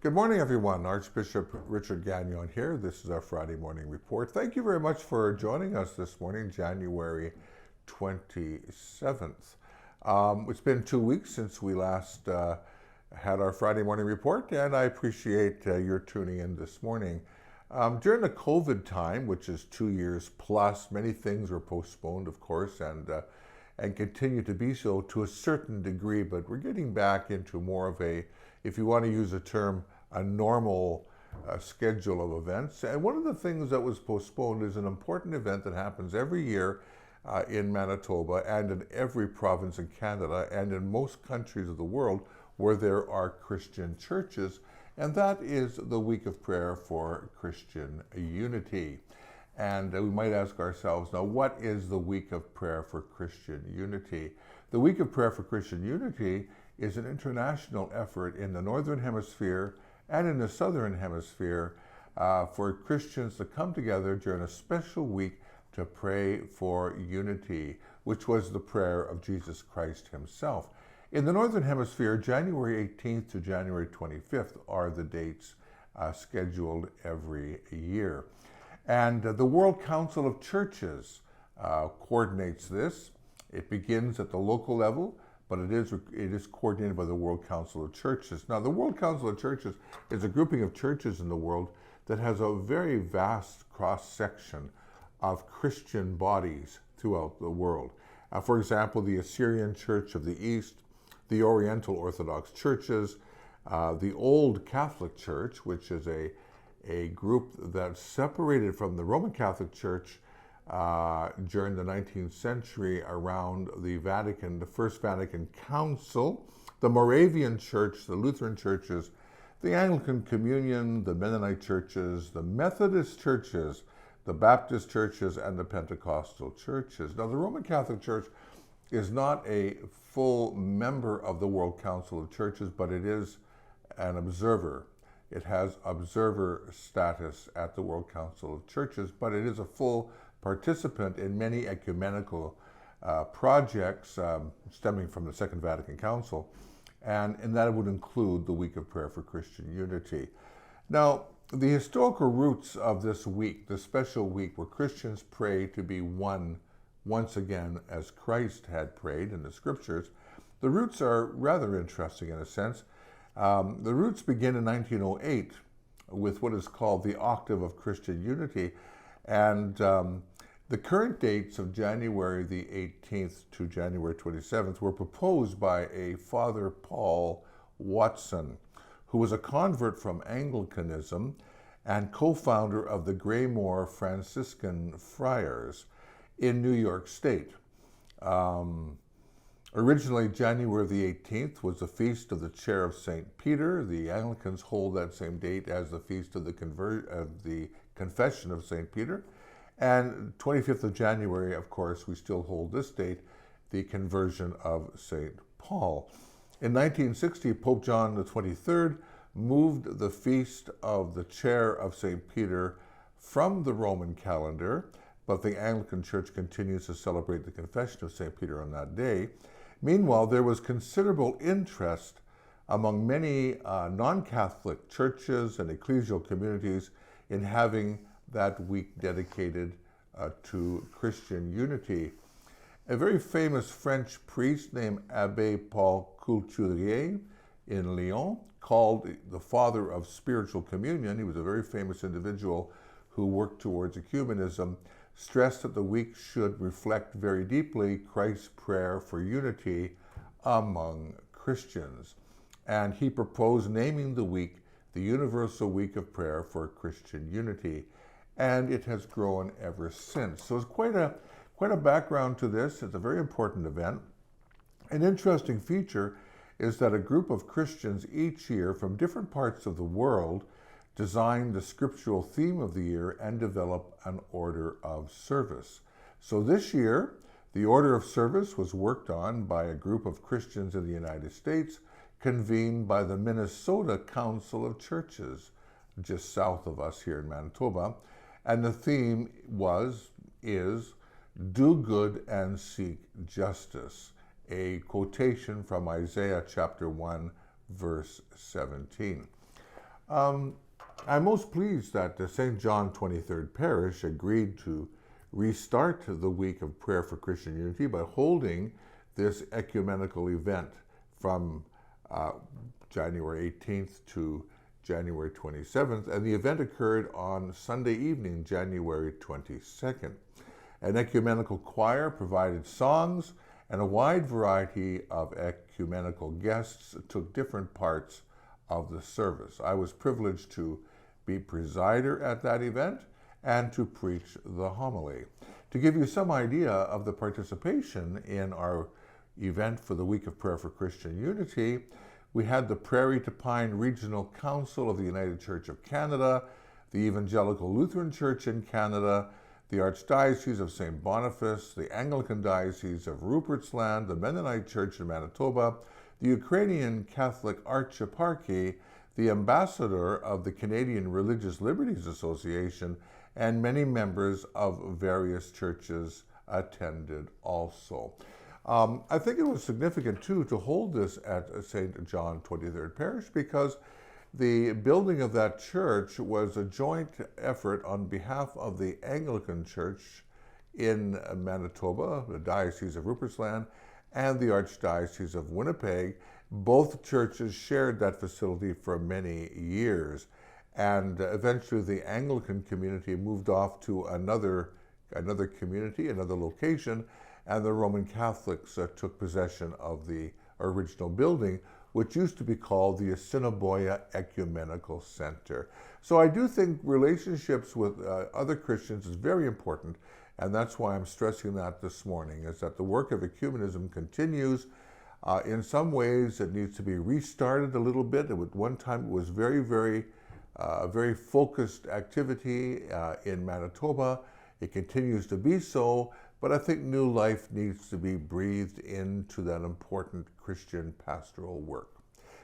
Good morning, everyone. Archbishop Richard Gagnon here. This is our Friday morning report. Thank you very much for joining us this morning, January 27th. It's been 2 weeks since we last had our Friday morning report, and I appreciate your tuning in this morning. During the COVID time, which is 2 years plus, many things were postponed, of course, and continue to be so to a certain degree, but we're getting back into more of a, if you want to use a term, a normal schedule of events. And one of the things that was postponed is an important event that happens every year in Manitoba and in every province in Canada and in most countries of the world where there are Christian churches, and that is the Week of Prayer for Christian Unity. And we might ask ourselves, now, what is the Week of Prayer for Christian Unity? The Week of Prayer for Christian Unity is an international effort in the Northern Hemisphere and in the Southern Hemisphere for Christians to come together during a special week to pray for unity, which was the prayer of Jesus Christ himself. In the Northern Hemisphere, January 18th to January 25th are the dates scheduled every year. And the World Council of Churches coordinates this. It begins at the local level, but it is coordinated by the World Council of Churches. Now, the World Council of Churches is a grouping of churches in the world that has a very vast cross-section of Christian bodies throughout the world. For example, the Assyrian Church of the East, the Oriental Orthodox Churches, the Old Catholic Church, which is a group that separated from the Roman Catholic Church during the 19th century around the First Vatican Council, the Moravian Church, the Lutheran churches, the Anglican Communion, the Mennonite churches, the Methodist churches, the Baptist churches, and the Pentecostal churches. Now, the Roman Catholic Church is not a full member of the World Council of Churches, but it is an observer. It has observer status at the World Council of Churches, but it is a full participant in many ecumenical projects stemming from the Second Vatican Council, and that would include the Week of Prayer for Christian Unity. Now, the historical roots of this week, this special week where Christians pray to be one once again as Christ had prayed in the scriptures, the roots are rather interesting in a sense. The roots begin in 1908 with what is called the Octave of Christian Unity, and the current dates of January the 18th to January 27th were proposed by a Father Paul Watson, who was a convert from Anglicanism and co-founder of the Graymoor Franciscan Friars in New York State. Originally, January the 18th was the feast of the Chair of St. Peter. The Anglicans hold that same date as the feast of the Confession of St. Peter. And 25th of January, of course, we still hold this date, the conversion of St. Paul. In 1960, Pope John the 23rd moved the feast of the Chair of St. Peter from the Roman calendar, but the Anglican Church continues to celebrate the Confession of St. Peter on that day. Meanwhile, there was considerable interest among many non-Catholic churches and ecclesial communities in having that week dedicated to Christian unity. A very famous French priest named Abbé Paul Couturier in Lyon, called the father of spiritual communion, he was a very famous individual who worked towards ecumenism, stressed that the week should reflect very deeply Christ's prayer for unity among Christians. And he proposed naming the week the Universal Week of Prayer for Christian Unity. And it has grown ever since. So it's quite a background to this. It's a very important event. An interesting feature is that a group of Christians each year from different parts of the world design the scriptural theme of the year and develop an order of service. So this year, the order of service was worked on by a group of Christians in the United States, convened by the Minnesota Council of Churches, just south of us here in Manitoba. And the theme is do good and seek justice, a quotation from Isaiah chapter 1, verse 17. I'm most pleased that the St. John 23rd Parish agreed to restart the week of prayer for Christian unity by holding this ecumenical event from January 18th to January 27th, and the event occurred on Sunday evening, January 22nd. An ecumenical choir provided songs, and a wide variety of ecumenical guests took different parts of the service. I was privileged to be presider at that event and to preach the homily. To give you some idea of the participation in our event for the Week of Prayer for Christian Unity, we had the Prairie to Pine Regional Council of the United Church of Canada, the Evangelical Lutheran Church in Canada, the Archdiocese of St. Boniface, the Anglican Diocese of Rupert's Land, the Mennonite Church in Manitoba, the Ukrainian Catholic Archeparchy, the ambassador of the Canadian Religious Liberties Association, and many members of various churches attended also. I think it was significant, too, to hold this at St. John 23rd Parish because the building of that church was a joint effort on behalf of the Anglican Church in Manitoba, the Diocese of Rupert's Land, and the Archdiocese of Winnipeg. Both churches shared that facility for many years, and eventually the Anglican community moved off to another community, another location, and the Roman Catholics took possession of the original building, which used to be called the Assiniboia Ecumenical Center. So I do think relationships with other Christians is very important, and that's why I'm stressing that this morning, is that the work of ecumenism continues. In some ways, it needs to be restarted a little bit. At one time, it was very focused activity in Manitoba. It continues to be so, but I think new life needs to be breathed into that important Christian pastoral work.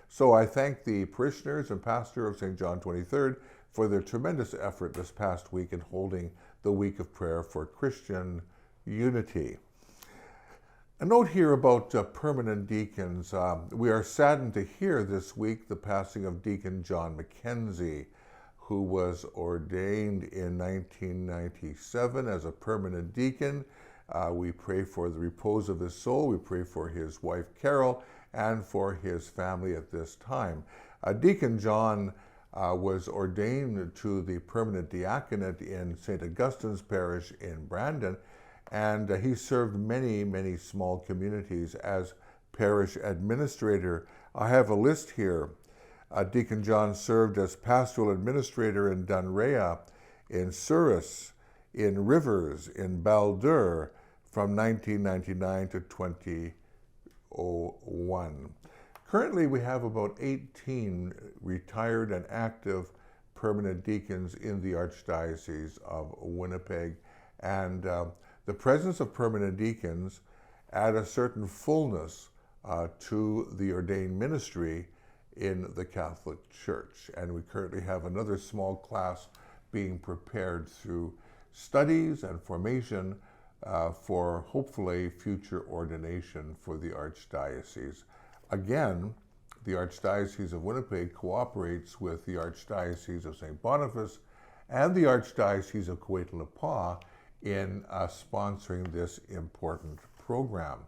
So I thank the parishioners and pastor of St. John 23rd for their tremendous effort this past week in holding the Week of Prayer for Christian Unity. A note here about permanent deacons. We are saddened to hear this week the passing of Deacon John Mackenzie, who was ordained in 1997 as a permanent deacon. We pray for the repose of his soul. We pray for his wife, Carol, and for his family at this time. Deacon John was ordained to the permanent diaconate in St. Augustine's Parish in Brandon, and he served many small communities as parish administrator. I have a list here. Deacon John served as pastoral administrator in Dunrea, in Souris, in Rivers, in Baldur, from 1999 to 2001. Currently, we have about 18 retired and active permanent deacons in the Archdiocese of Winnipeg, and the presence of permanent deacons add a certain fullness to the ordained ministry in the Catholic Church. And we currently have another small class being prepared through studies and formation for hopefully future ordination for the Archdiocese. Again, the Archdiocese of Winnipeg cooperates with the Archdiocese of St. Boniface and the Archdiocese of Coquitlam in sponsoring this important program.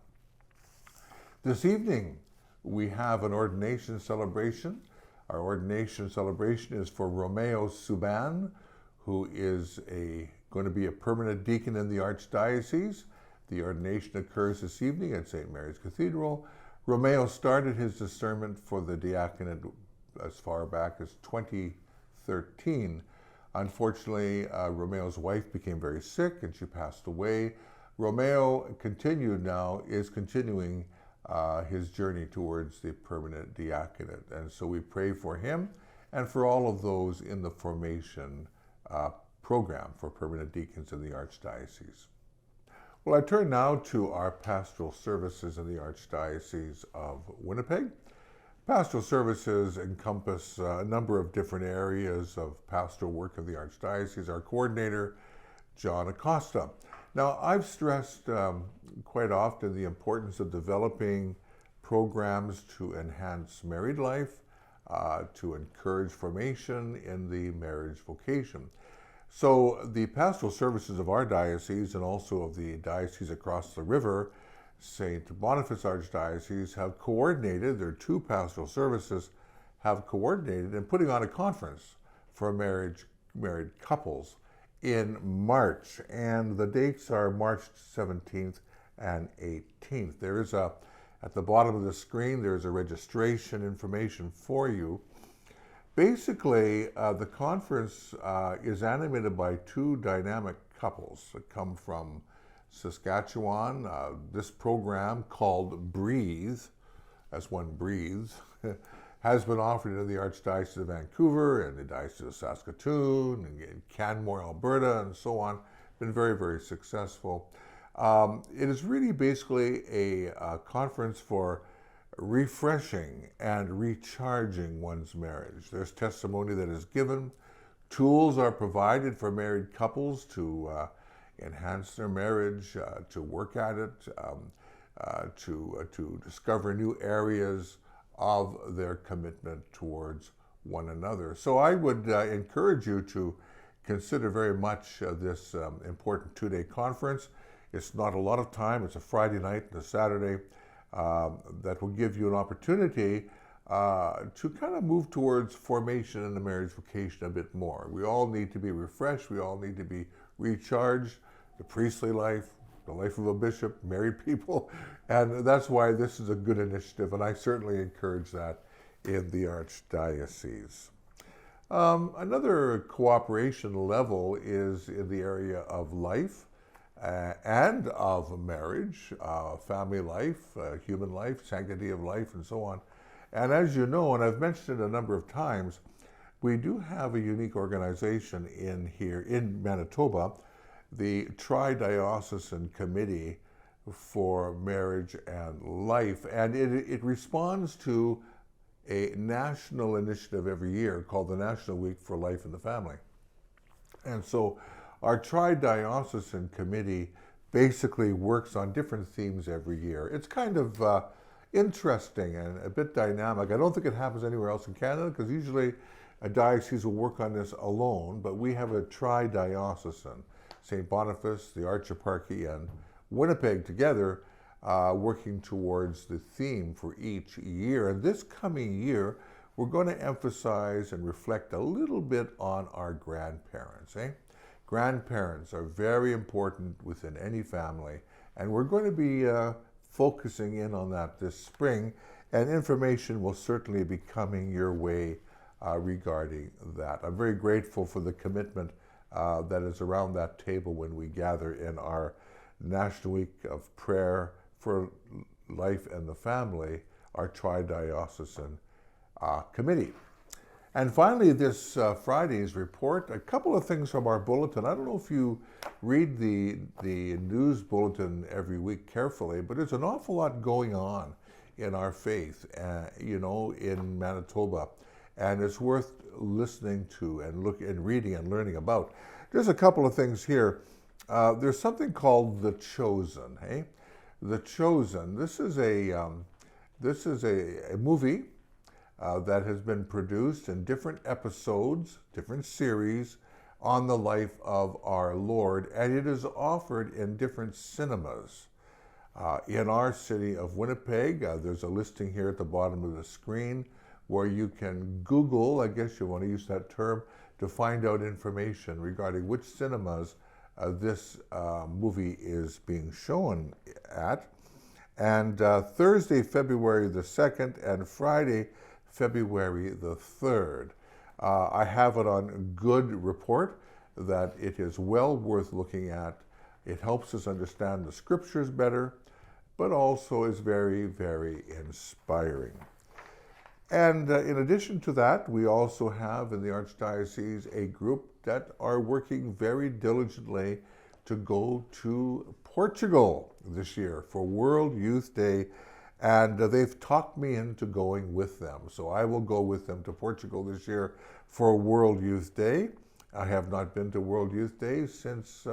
This evening, we have an ordination celebration. Our ordination celebration is for Romeo Suban, who is going to be a permanent deacon in the Archdiocese. The ordination occurs this evening at St. Mary's Cathedral. Romeo started his discernment for the diaconate as far back as 2013. Unfortunately, Romeo's wife became very sick and she passed away. Romeo is continuing his journey towards the permanent diaconate. And so we pray for him and for all of those in the formation program for permanent deacons in the Archdiocese. Well, I turn now to our pastoral services in the Archdiocese of Winnipeg. Pastoral services encompass a number of different areas of pastoral work of the Archdiocese. Our coordinator, John Acosta, Now, I've stressed quite often the importance of developing programs to enhance married life, to encourage formation in the marriage vocation. So the pastoral services of our diocese and also of the diocese across the river, St. Boniface Archdiocese, have coordinated, their two pastoral services have coordinated in putting on a conference for married couples in March. And the dates are March 17th and 18th. There is at the bottom of the screen, there's a registration information for you. Basically, the conference is animated by two dynamic couples that come from Saskatchewan. This program, called Breathe, as one breathes, has been offered in the Archdiocese of Vancouver and the Diocese of Saskatoon and in Canmore, Alberta, and so on. Been very, very successful. It is really basically a conference for refreshing and recharging one's marriage. There's testimony that is given. Tools are provided for married couples to enhance their marriage, to work at it, to discover new areas of their commitment towards one another. So I would encourage you to consider very much this important two-day conference. It's not a lot of time. It's a Friday night and a Saturday. That will give you an opportunity to kind of move towards formation in the marriage vocation a bit more. We all need to be refreshed. We all need to be recharged. The priestly life, the life of a bishop, married people. And that's why this is a good initiative. And I certainly encourage that in the Archdiocese. Another cooperation level is in the area of life. And of marriage, family life, human life, sanctity of life, and so on. And as you know, and I've mentioned it a number of times, we do have a unique organization in here in Manitoba, the Tri-Diocesan Committee for Marriage and Life. And it responds to a national initiative every year called the National Week for Life in the Family. And so our Tri-Diocesan Committee basically works on different themes every year. It's kind of interesting and a bit dynamic. I don't think it happens anywhere else in Canada because usually a diocese will work on this alone, but we have a Tri-Diocesan, St. Boniface, the Archieparchy, and Winnipeg together working towards the theme for each year. And this coming year, we're going to emphasize and reflect a little bit on our grandparents, Grandparents are very important within any family, and we're going to be focusing in on that this spring, and information will certainly be coming your way regarding that. I'm very grateful for the commitment that is around that table when we gather in our National Week of Prayer for Life and the Family, our Tri-Diocesan Committee. And finally, this Friday's report, a couple of things from our bulletin. I don't know if you read the news bulletin every week carefully, but there's an awful lot going on in our faith, in Manitoba. And it's worth listening to and reading and learning about. There's a couple of things here. There's something called The Chosen, The Chosen. This is a movie that has been produced in different episodes, different series on the life of our Lord, and it is offered in different cinemas. In our city of Winnipeg, there's a listing here at the bottom of the screen where you can Google, I guess you want to use that term, to find out information regarding which cinemas this movie is being shown at. And Thursday, February the 2nd, and Friday, February the 3rd. I have it on good report that it is well worth looking at. It helps us understand the scriptures better, but also is very, very inspiring. And in addition to that, we also have in the Archdiocese a group that are working very diligently to go to Portugal this year for World Youth Day. And they've talked me into going with them. So I will go with them to Portugal this year for World Youth Day. I have not been to World Youth Day since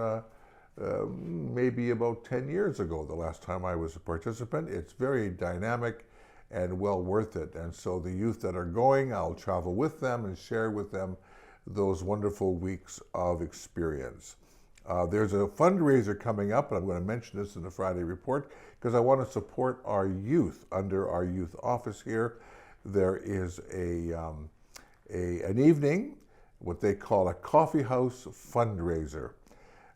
maybe about 10 years ago, the last time I was a participant. It's very dynamic and well worth it. And so the youth that are going, I'll travel with them and share with them those wonderful weeks of experience. There's a fundraiser coming up, and I'm going to mention this in the Friday report because I want to support our youth. Under our youth office here, there is an evening, what they call a coffee house fundraiser.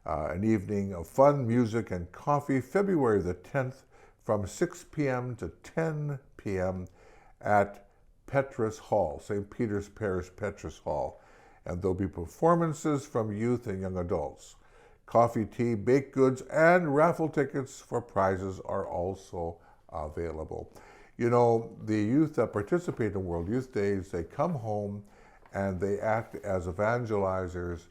An evening of fun, music, and coffee, February the 10th from 6 p.m. to 10 p.m. at Petrus Hall, St. Peter's Parish Petrus Hall. And there'll be performances from youth and young adults. Coffee, tea, baked goods, and raffle tickets for prizes are also available. You know, the youth that participate in World Youth Days, they come home and they act as evangelizers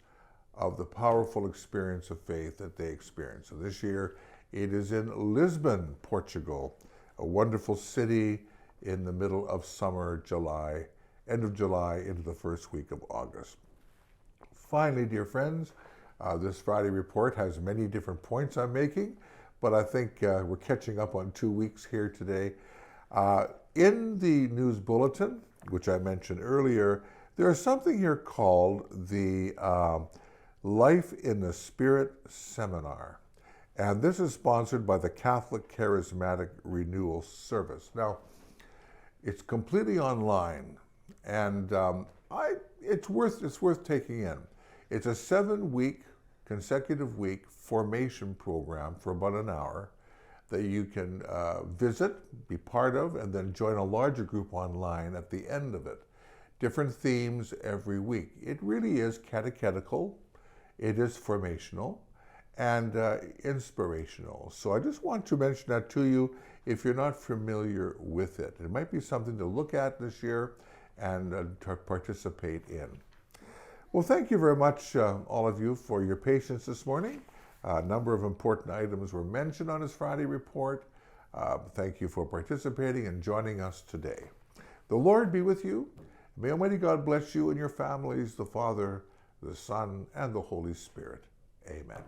of the powerful experience of faith that they experience. So this year, it is in Lisbon, Portugal, a wonderful city in the middle of summer, July, end of July into the first week of August. Finally, dear friends, this Friday report has many different points I'm making, but I think we're catching up on 2 weeks here today. In the news bulletin, which I mentioned earlier, there is something here called the Life in the Spirit Seminar. And this is sponsored by the Catholic Charismatic Renewal Service. Now, it's completely online, and it's worth taking in. It's a 7-week, consecutive week formation program for about an hour that you can visit, be part of, and then join a larger group online at the end of it. Different themes every week. It really is catechetical, it is formational, and inspirational. So I just want to mention that to you if you're not familiar with it. It might be something to look at this year and to participate in. Well, thank you very much, all of you, for your patience this morning. A number of important items were mentioned on this Friday report. Thank you for participating and joining us today. The Lord be with you. May Almighty God bless you and your families, the Father, the Son, and the Holy Spirit. Amen.